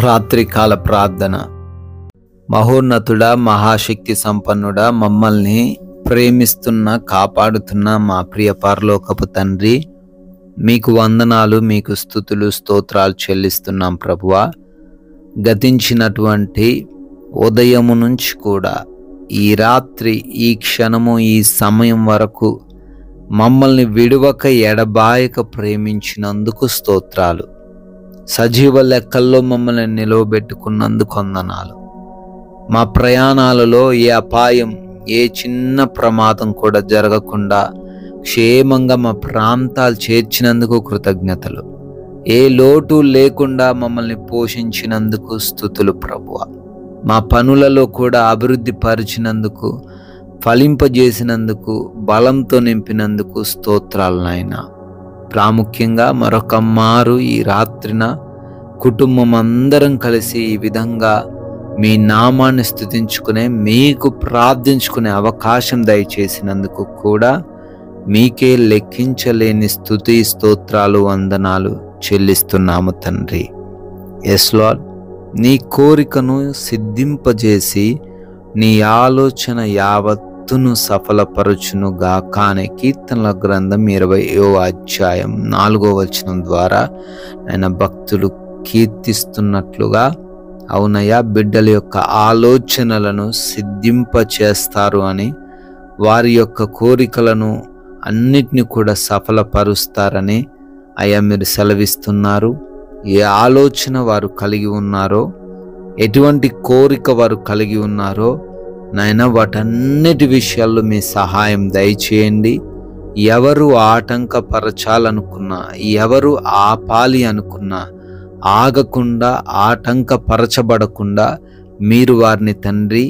రాత్రికాల ప్రార్థన. మహోన్నతుడా, మహాశక్తి సంపన్నుడా, మమ్మల్ని ప్రేమిస్తున్న కాపాడుతున్న మా ప్రియ పరలోకపు తండ్రి, మీకు వందనాలు, మీకు స్తుతులు స్తోత్రాలు చెల్లిస్తున్నాం ప్రభువా. గతించినటువంటి ఉదయము నుంచి కూడా ఈ రాత్రి, ఈ క్షణము, ఈ సమయం వరకు మమ్మల్ని విడువక ఎడబాయక ప్రేమించినందుకు స్తోత్రాలు. సజీవ లెక్కల్లో మమ్మల్ని నిలవబెట్టుకున్నందుకు వందనాలు. మా ప్రయాణాలలో ఏ అపాయం, ఏ చిన్న ప్రమాదం కూడా జరగకుండా క్షేమంగా మా ప్రాంతాలు చేర్చినందుకు కృతజ్ఞతలు. ఏ లోటు లేకుండా మమ్మల్ని పోషించినందుకు స్తుతులు ప్రభువా. మా పనులలో కూడా అభివృద్ధి పరిచినందుకు, ఫలింపజేసినందుకు, బలంతో నింపినందుకు స్తోత్రాలు నాయనా. ప్రాముఖ్యంగా మరొక మారు ఈ రాత్రిన కుటుంబం అందరం కలిసి ఈ విధంగా మీ నామాన్ని స్తుతించుకునే, మీకు ప్రార్థించుకునే అవకాశం దయచేసినందుకు కూడా మీకే లెక్కించలేని స్తుతి స్తోత్రాలు వందనాలు చెల్లిస్తున్నాము తండ్రి. ఎస్ లార్డ్, నీ కోరికను సిద్ధింపజేసి నీ ఆలోచన యావత్తును సఫలపరచును గాక అనే కీర్తనల గ్రంథం 20వ అధ్యాయం 4వ వచనం ద్వారా ఆయన భక్తులు కీర్తిస్తున్నట్లుగా, అవునయ్యా, బిడ్డల యొక్క ఆలోచనలను సిద్ధింపచేస్తారు అని, వారి యొక్క కోరికలను అన్నిటిని కూడా సఫలపరుస్తారని అయ్యా మీరు సెలవిస్తున్నారు. ఏ ఆలోచన వారు కలిగి ఉన్నారో, ఎటువంటి కోరిక వారు కలిగి ఉన్నారో నాయన, వాటన్నిటి విషయాల్లో మీ సహాయం దయచేయండి. ఎవరు ఆటంకపరచాలనుకున్నా, ఎవరు ఆపాలి అనుకున్నా ఆగకుండా, ఆటంకపరచబడకుండా మీరు వారిని తండ్రి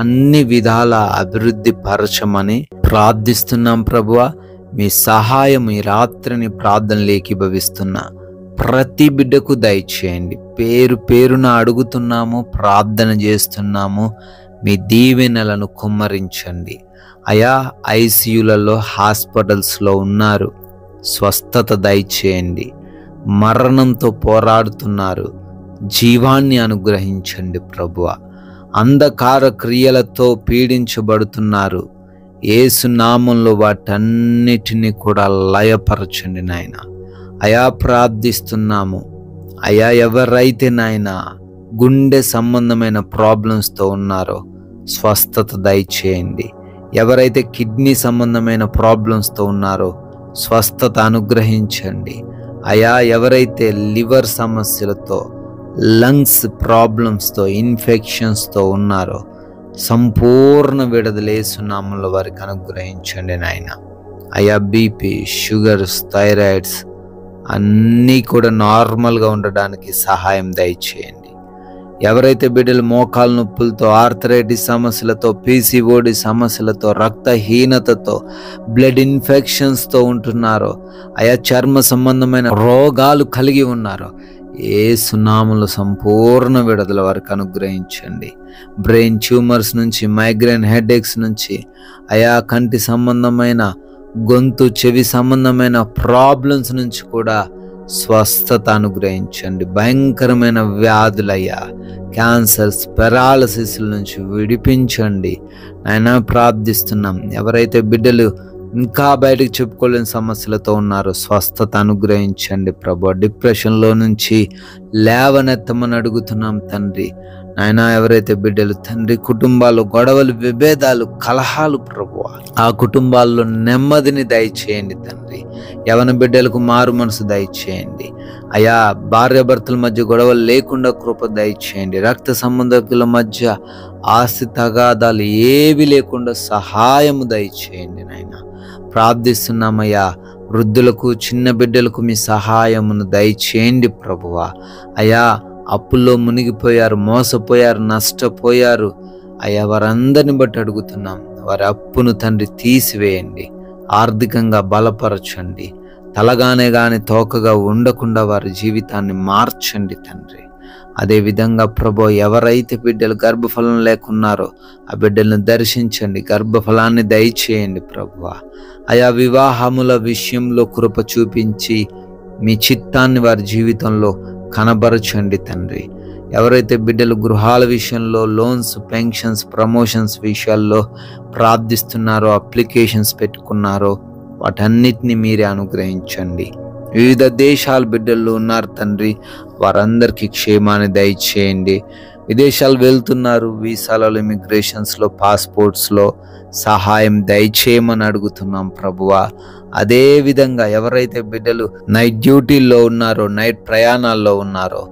అన్ని విధాల అభివృద్ధి పరచమని ప్రార్థిస్తున్నాం ప్రభువా. మీ సహాయం ఈ రాత్రిని ప్రార్థనలు ఏకీభవిస్తున్నా ప్రతి బిడ్డకు దయచేయండి. పేరు పేరున అడుగుతున్నాము, ప్రార్థన చేస్తున్నాము. మీ దీవెనలను కుమ్మరించండి అయా. ఐసీయూలలో, హాస్పిటల్స్లో ఉన్నారు, స్వస్థత దయచేయండి. మరణంతో పోరాడుతున్నారు, జీవాన్ని అనుగ్రహించండి ప్రభువా. అంధకార క్రియలతో పీడించబడుతున్నారు, యేసు నామంలో వాటన్నిటిని కూడా లయపరచండి నాయన. అయా ప్రార్థిస్తున్నాము అయా, ఎవరైతే నాయన గుండె సంబంధమైన ప్రాబ్లమ్స్తో ఉన్నారో స్వస్థత దయచేయండి. ఎవరైతే కిడ్నీ సంబంధమైన ప్రాబ్లమ్స్తో ఉన్నారో స్వస్థత అనుగ్రహించండి అయా. ఎవరైతే లివర్ సమస్యలతో, లంగ్స్ ప్రాబ్లమ్స్తో, ఇన్ఫెక్షన్స్తో ఉన్నారో సంపూర్ణ విడుదల యేసు నామములో వారికి అనుగ్రహించండి నాయన. అయా, బీపీ, షుగర్స్, థైరాయిడ్స్ అన్నీ కూడా నార్మల్గా ఉండడానికి సహాయం దయచేయండి. ఎవరైతే బిడ్డలు మోకాలు నొప్పులతో, ఆర్థరైటిస్ సమస్యలతో, పీసీఓడి సమస్యలతో, రక్తహీనతతో, బ్లడ్ ఇన్ఫెక్షన్స్తో ఉంటున్నారో, అయా చర్మ సంబంధమైన రోగాలు కలిగి ఉన్నారో యేసు నామములో సంపూర్ణ విడుదల వారికి అనుగ్రహించండి. బ్రెయిన్ ట్యూమర్స్ నుంచి, మైగ్రేన్ హెడేక్స్ నుంచి, అయా కంటి సంబంధమైన, గొంతు చెవి సంబంధమైన ప్రాబ్లమ్స్ నుంచి కూడా స్వస్థత అనుగ్రహించండి. భయంకరమైన వ్యాధులయ్యా, క్యాన్సర్స్, పెరాలసిస్ల నుంచి విడిపించండి నాయన ప్రార్థిస్తున్నాం. ఎవరైతే బిడ్డలు ఇంకా బయటకు చెప్పుకోలేని సమస్యలతో ఉన్నారో స్వస్థత అనుగ్రహించండి ప్రభు. డిప్రెషన్లో నుంచి లేవనెత్తమని అడుగుతున్నాం తండ్రి నాయన. ఎవరైతే బిడ్డలు తండ్రి కుటుంబాల్లో గొడవలు, విభేదాలు, కలహాలు ప్రభు, ఆ కుటుంబాల్లో నెమ్మదిని దయచేయండి తండ్రి. యవన బిడ్డలకు మారు మనసు దయచేయండి అయా. భార్యాభర్తల మధ్య గొడవలు లేకుండా కృప దయచేయండి. రక్త సంబంధికుల మధ్య ఆస్తి తగాదాలు ఏవి లేకుండా సహాయము దయచేయండి నాయన. ప్రార్థిస్తున్నామయ్యా. వృద్ధులకు, చిన్న బిడ్డలకు మీ సహాయమును దయచేయండి ప్రభువా. అయా, అప్పుల్లో మునిగిపోయారు, మోసపోయారు, నష్టపోయారు అయ్యా, వారందరిని బట్టి అడుగుతున్నాం. వారి అప్పును తండ్రి తీసివేయండి, ఆర్థికంగా బలపరచండి. తలగానే గాని తోకగా ఉండకుండా వారి జీవితాన్ని మార్చండి తండ్రి. అదేవిధంగా ప్రభు, ఎవరైతే బిడ్డలు గర్భఫలం లేకున్నారో ఆ బిడ్డలను దర్శించండి, గర్భఫలాన్ని దయచేయండి ప్రభువా. ఆయా వివాహముల విషయంలో కృప చూపించి మీ చిత్తాన్ని వారి జీవితంలో కనబరచండి తండ్రి. ఎవరైతే బిడ్డలు గృహాల విషయంలో, లోన్స్, పెన్షన్స్, ప్రమోషన్స్ విషయాల్లో ప్రార్థిస్తున్నారో, అప్లికేషన్స్ పెట్టుకున్నారో వాటన్నిటిని మీరే అనుగ్రహించండి. వివిధ దేశాల బిడ్డలు ఉన్నారు తండ్రి, వారందరికీ క్షేమాన్ని దయచేయండి. విదేశాలు వెళ్తున్నారు, వీసాలలో, ఇమిగ్రేషన్స్లో, పాస్పోర్ట్స్లో సహాయం దయచేయమని అడుగుతున్నాం ప్రభువా. అదే విధంగా ఎవరైతే బిడ్డలు నైట్ డ్యూటీల్లో ఉన్నారో, నైట్ ప్రయాణాల్లో ఉన్నారో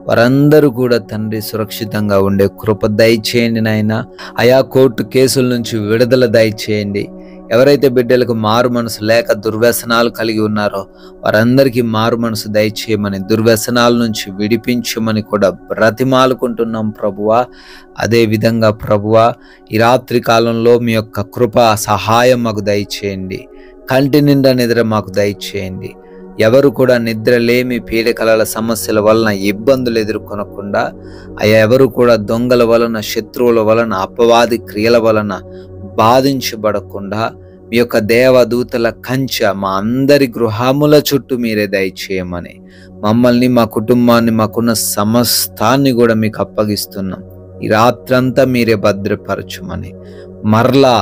వారందరూ కూడా తండ్రి సురక్షితంగా ఉండే కృప దయచేయండి నాయన. ఆయా కోర్టు కేసుల నుంచి విడుదల దయచేయండి. ఎవరైతే బిడ్డలకు మారు మనసు లేక దుర్వ్యసనాలు కలిగి ఉన్నారో వారందరికీ మారు మనసు దయచేయమని, దుర్వ్యసనాల నుంచి విడిపించమని కూడా బ్రతిమాలుకుంటున్నాం ప్రభువా. అదే విధంగా ప్రభువా, ఈ రాత్రి కాలంలో మీ యొక్క కృప సహాయం మాకు దయచేయండి. కంటి నిండా నిద్ర మాకు దయచేయండి. ఎవరు కూడా నిద్రలేమి, పీడకలల సమస్యల వలన ఇబ్బందులు ఎదుర్కొనకుండా, ఎవరు కూడా దొంగల వలన, శత్రువుల వలన, అపవాది క్రియల వలన బాధించబడకుండా మీ యొక్క దేవదూతల కంచె మా అందరి గృహముల చుట్టూ మీరే దయచేయమని, మమ్మల్ని, మా కుటుంబాన్ని, మాకున్న సమస్తాన్ని కూడా మీకు అప్పగిస్తున్నాం. ఈ రాత్రంతా మీరే భద్రపరచుమని, మరలా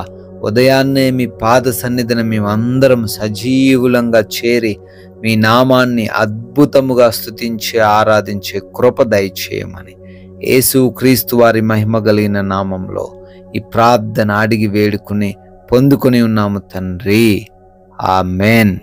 ఉదయాన్నే మీ పాద సన్నిధిన మేమందరం సజీవులంగా చేరి మీ నామాన్ని అద్భుతముగా స్తుతించి ఆరాధించే కృప దయచేయమని యేసు క్రీస్తు వారి మహిమ కలిగిన నామంలో ఈ ప్రార్థన అడిగి వేడుకుని పొందుకొని ఉన్నాము తండ్రి. ఆమేన్.